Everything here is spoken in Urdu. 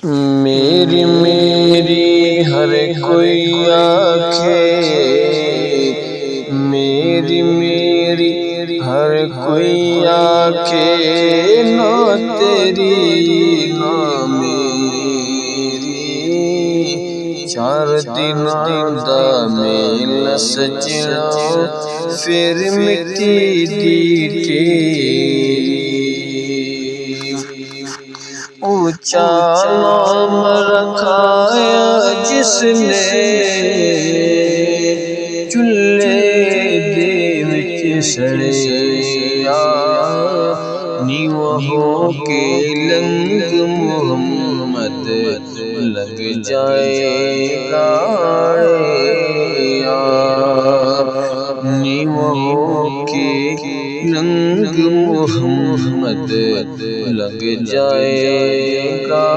میری میری ہر کوئی آنکھیں، میری میری ہر کوئی آنکھیں، نہ تیری نہ میری، چار دنوں دا میل سجنا پھر مٹی دی تیری، اونچا نام رکھایا جس نے چولہے دے وچ سڑیا، نیواں ہو کے لنگ محمد لگ جائے گا، نیواں ہو کے لنگ محمد لگ جائے گا۔